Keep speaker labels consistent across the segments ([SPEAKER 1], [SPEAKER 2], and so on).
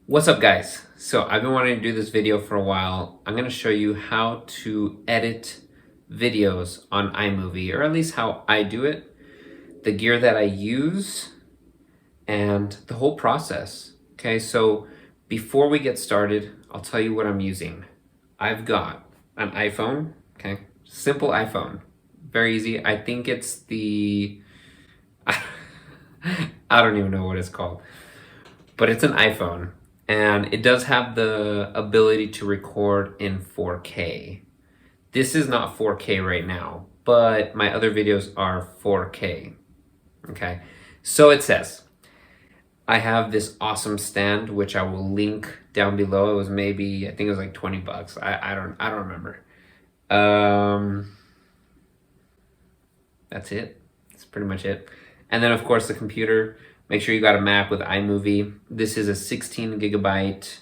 [SPEAKER 1] What's up, guys? So I've been wanting to do this video for a while. I'm going to show you how to edit videos on iMovie, or at least how I do it, the gear that I use, and the whole process. Okay, so before we get started, I'll tell you what I'm using. I've got an iPhone, okay, simple iPhone, very easy. I think it's the, I don't even know what it's called, but it's an iPhone. And it does have the ability to record in 4K. This is not 4K right now, but my other videos are 4K. Okay, so it says, I have this awesome stand, which I will link down below. It was maybe, I think it was like 20 bucks. I don't remember. That's it. That's pretty much it. And then of course the computer. Make sure you got a Mac with iMovie. This is a 16 gigabyte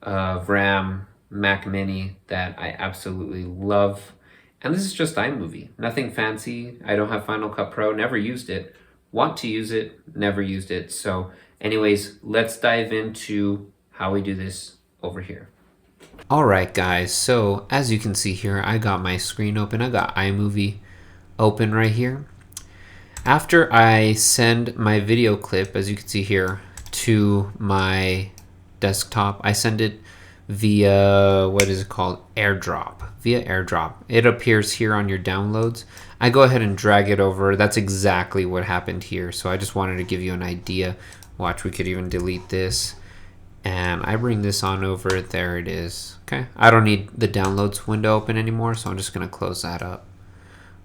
[SPEAKER 1] of RAM Mac Mini that I absolutely love. And this is just iMovie. Nothing fancy. I don't have Final Cut Pro. Never used it. Want to use it. Never used it. So anyways, let's dive into how we do this over here. Alright guys, so as you can see here, I got my screen open. I got iMovie open right here. After I send my video clip, as you can see here, to my desktop, I send it via, what is it called? AirDrop. Via AirDrop. It appears here on your downloads. I go ahead and drag it over. That's exactly what happened here. So I just wanted to give you an idea. Watch, we could even delete this. And I bring this on over. There it is. Okay. I don't need the downloads window open anymore, so I'm just going to close that up.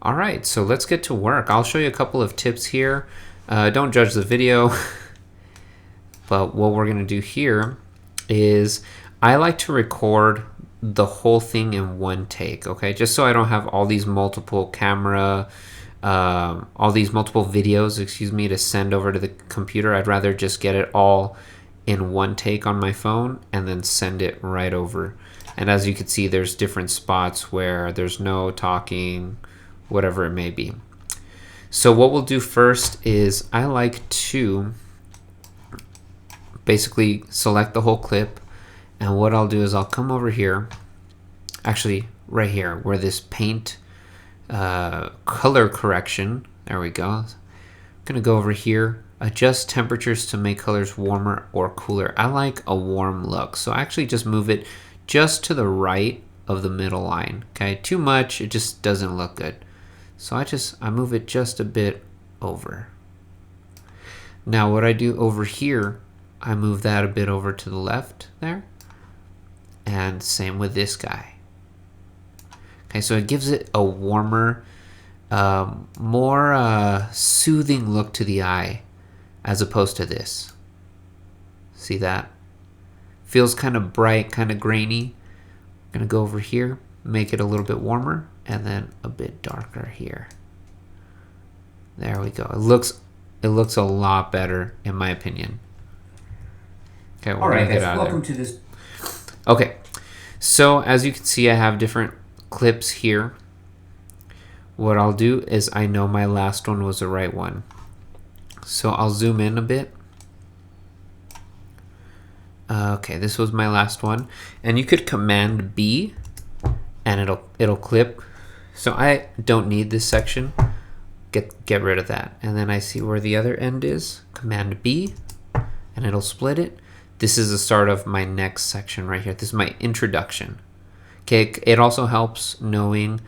[SPEAKER 1] All right, so let's get to work. I'll show you a couple of tips here. Don't judge the video, but what we're gonna do here is I like to record the whole thing in one take, okay? Just so I don't have all these multiple videos, excuse me, to send over to the computer. I'd rather just get it all in one take on my phone and then send it right over. And as you can see, there's different spots where there's no talking, whatever it may be. So what we'll do first is I like to basically select the whole clip, and what I'll do is I'll come over here, actually right here where this paint color correction, there we go. I'm gonna go over here, adjust temperatures to make colors warmer or cooler. I like a warm look, so I actually just move it just to the right of the middle line. Okay, too much, it just doesn't look good. So I move it just a bit over. Now what I do over here, I move that a bit over to the left there. And same with this guy. Okay, so it gives it a warmer, more soothing look to the eye as opposed to this. See that? Feels kind of bright, kind of grainy. I'm gonna go over here, make it a little bit warmer, and then a bit darker here. There we go. It looks a lot better in my opinion. Okay, we're gonna get out of there. Welcome to this. Okay, so as you can see, I have different clips here. What I'll do is I know my last one was the right one, so I'll zoom in a bit. Okay, this was my last one, and you could Command B, and it'll clip. So I don't need this section. Get rid of that. And then I see where the other end is. Command B, and it'll split it. This is the start of my next section right here. This is my introduction. Okay, it also helps knowing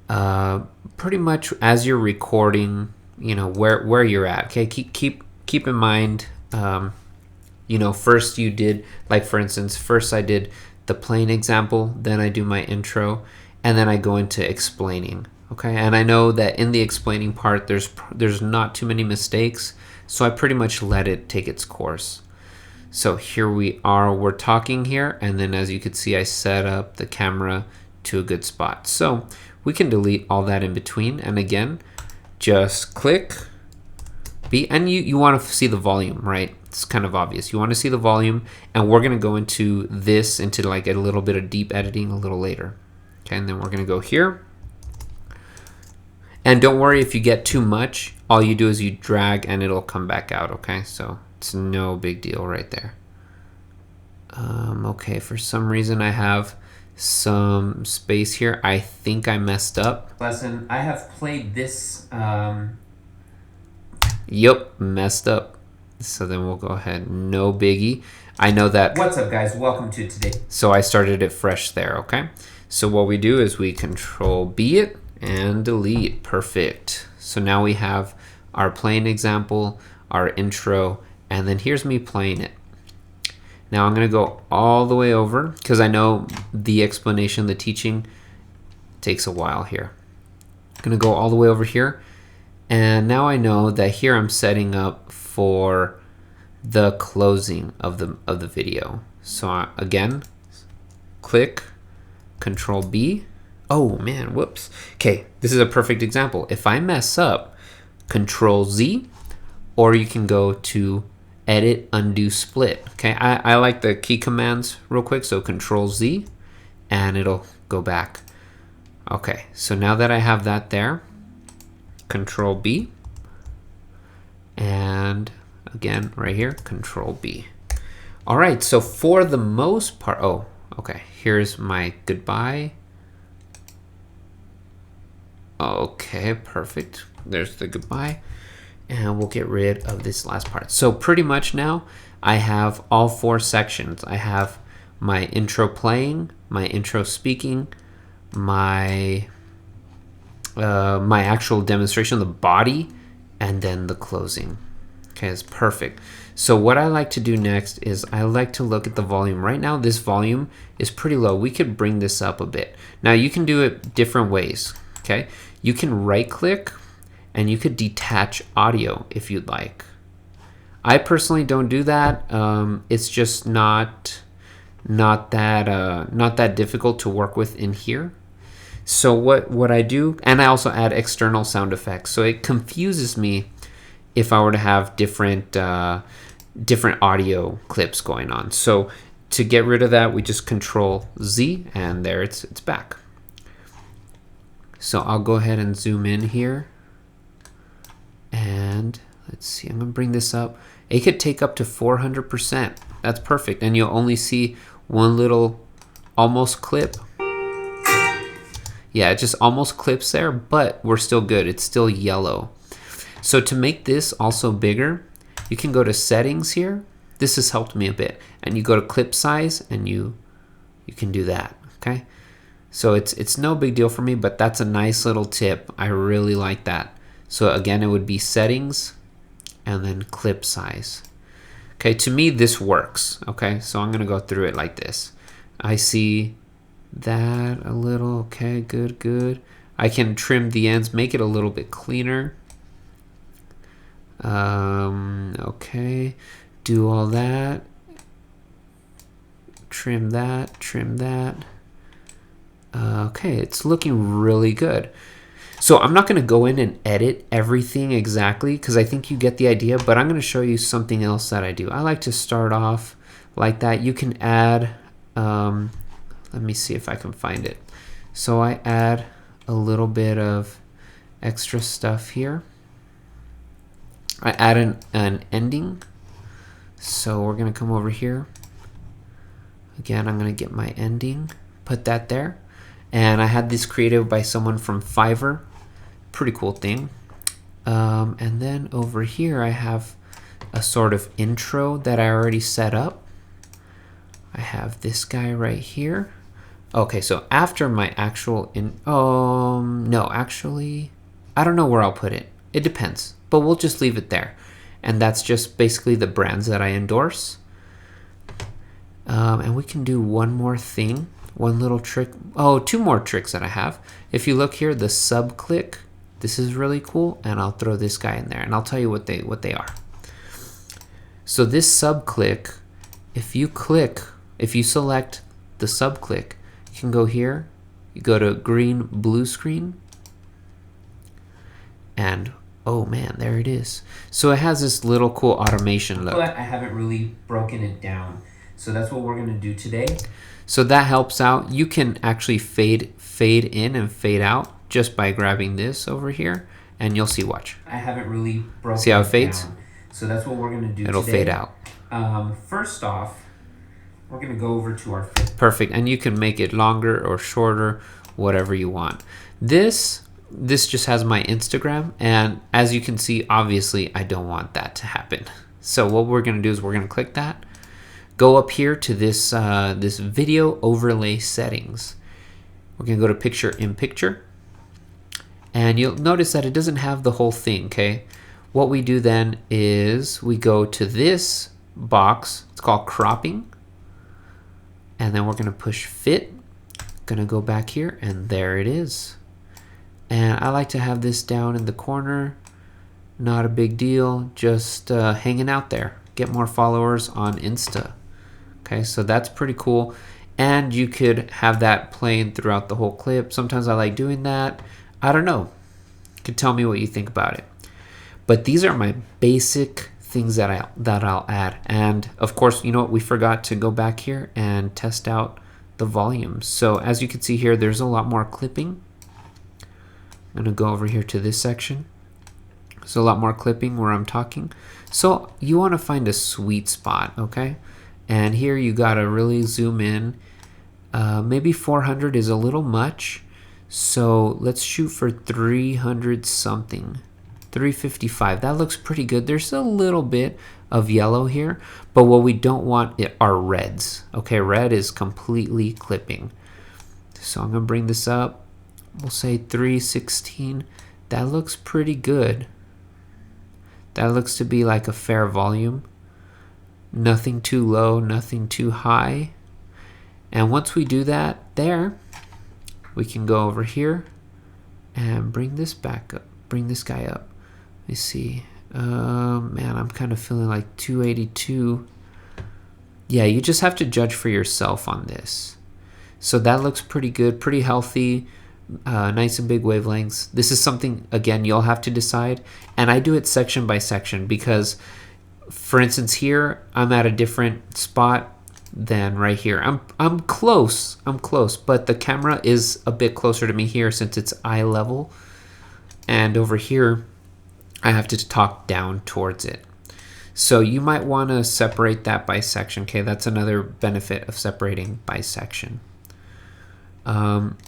[SPEAKER 1] pretty much as you're recording, you know, where you're at. Okay, keep in mind, you know, first you did, like for instance, first I did the plain example, then I do my intro, and then I go into explaining. Okay, and I know that in the explaining part there's not too many mistakes, so I pretty much let it take its course. So here we're talking here, and then as you can see, I set up the camera to a good spot. So we can delete all that in between, and again, just click B, and you want to see the volume, right? It's kind of obvious. You want to see the volume, and we're going to go into like a little bit of deep editing a little later. Okay, and then we're going to go here. And don't worry if you get too much. All you do is you drag and it'll come back out, okay? So it's no big deal right there. Okay, for some reason I have some space here. I think I messed up. Lesson, I have played this. Yep, messed up. So then we'll go ahead, no biggie. I know that. What's up, guys? Welcome to today. So I started it fresh there, okay? So what we do is we Control B it and delete. Perfect. So now we have our playing example, our intro, and then here's me playing it. Now I'm going to go all the way over because I know the explanation, the teaching takes a while here. I'm going to go all the way over here. And now I know that here I'm setting up for the closing of the video. So again, click, Control B. Oh man, whoops. Okay, this is a perfect example. If I mess up, Control Z, or you can go to Edit, Undo, Split. Okay, I like the key commands real quick. So Control Z, and it'll go back. Okay, so now that I have that there, Control B, and again right here, Control B. All right, so for the most part, oh, okay, here's my goodbye. Okay, perfect. There's the goodbye. And we'll get rid of this last part. So pretty much now I have all 4 sections. I have my intro playing, my intro speaking, my my actual demonstration, the body, and then the closing. Okay, it's perfect. So what I like to do next is I like to look at the volume. Right now this volume is pretty low. We could bring this up a bit. Now you can do it different ways. Okay, you can right click and you could detach audio if you'd like. I personally don't do that. It's just not that difficult to work with in here. So what I do, and I also add external sound effects. So it confuses me if I were to have different audio clips going on. So to get rid of that, we just Control Z, and there it's back. So I'll go ahead and zoom in here. And let's see, I'm gonna bring this up. It could take up to 400%. That's perfect. And you'll only see one little almost clip. Yeah, it just almost clips there, but we're still good. It's still yellow. So to make this also bigger, you can go to settings here. This has helped me a bit. And you go to clip size and you can do that, okay? So it's no big deal for me, but that's a nice little tip. I really like that. So again, it would be settings and then clip size. Okay, to me, this works. Okay, so I'm gonna go through it like this. I see that a little, okay, good. I can trim the ends, make it a little bit cleaner. Okay, do all that. Trim that. Okay, it's looking really good. So I'm not going to go in and edit everything exactly because I think you get the idea, but I'm going to show you something else that I do. I like to start off like that. You can add, let me see if I can find it. So I add a little bit of extra stuff here. I add an ending. So we're going to come over here. Again, I'm going to get my ending, put that there. And I had this created by someone from Fiverr. Pretty cool thing. And then over here I have a sort of intro that I already set up. I have this guy right here. Okay, so after my actual no, actually, I don't know where I'll put it. It depends, but we'll just leave it there. And that's just basically the brands that I endorse. And we can do one more thing. One little trick. Oh, 2 more tricks that I have. If you look here, the sub click, this is really cool, and I'll throw this guy in there and I'll tell you what they are. So this sub click, if you select the sub click, you can go here, you go to green blue screen, and oh man, there it is. So it has this little cool automation look. But I haven't really broken it down. So that's what we're going to do today. So that helps out. You can actually fade in and fade out just by grabbing this over here, and you'll see, watch. I haven't really broken See how it fades? Down. So that's what we're going to do It'll today. Fade out. First off, we're gonna go over to our fit. Perfect, and you can make it longer or shorter, whatever you want. This just has my Instagram, and as you can see, obviously I don't want that to happen. So what we're gonna do is we're gonna click that, go up here to this this video overlay settings. We're gonna go to picture in picture, and you'll notice that it doesn't have the whole thing, okay? What we do then is we go to this box, it's called cropping, and then we're gonna push fit, gonna go back here, and there it is. And I like to have this down in the corner, not a big deal, just hanging out there. Get more followers on Insta. Okay, so that's pretty cool. And you could have that playing throughout the whole clip. Sometimes I like doing that. I don't know. You can tell me what you think about it. But these are my basic things that I'll add. And of course, you know what? We forgot to go back here and test out the volume. So as you can see here, there's a lot more clipping. I'm gonna go over here to this section. So a lot more clipping where I'm talking. So you want to find a sweet spot, okay? And here you gotta really zoom in. Maybe 400 is a little much. So let's shoot for 300 something. 355, that looks pretty good. There's a little bit of yellow here, but what we don't want are reds. Okay, red is completely clipping. So I'm gonna bring this up. We'll say 316. That looks pretty good. That looks to be like a fair volume. Nothing too low, nothing too high. And once we do that there, we can go over here and bring this back up, bring this guy up. Let me see. Man, I'm kind of feeling like 282. Yeah, you just have to judge for yourself on this. So that looks pretty good, pretty healthy. Nice and big wavelengths. This is something, again, you'll have to decide. And I do it section by section because, for instance, here I'm at a different spot than right here. I'm close, but the camera is a bit closer to me here since it's eye level. And over here, I have to talk down towards it. So you might want to separate that by section. Okay, that's another benefit of separating by section.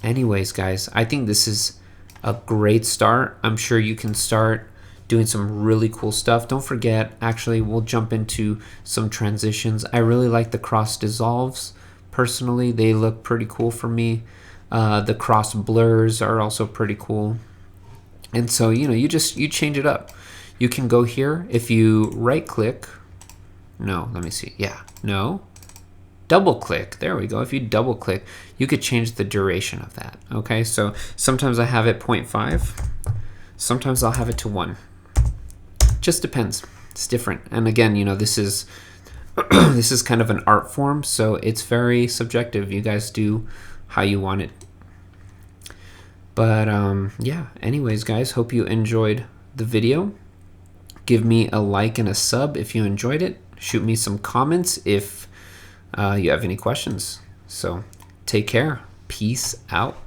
[SPEAKER 1] Anyways, guys, I think this is a great start. I'm sure you can start doing some really cool stuff. Don't forget, actually, we'll jump into some transitions. I really like the cross dissolves. Personally, they look pretty cool for me. The cross blurs are also pretty cool. And so, you know, you change it up. You can go here. If you right click, no, let me see. Yeah, no. Double click, there we go. If you double click, you could change the duration of that. Okay, so sometimes I have it 0.5, sometimes I'll have it to 1. Just depends, it's different. And again, you know, this is this is kind of an art form, so it's very subjective. You guys do how you want it. But yeah, anyways, guys, hope you enjoyed the video. Give me a like and a sub if you enjoyed it. Shoot me some comments if you have any questions. So take care. Peace out.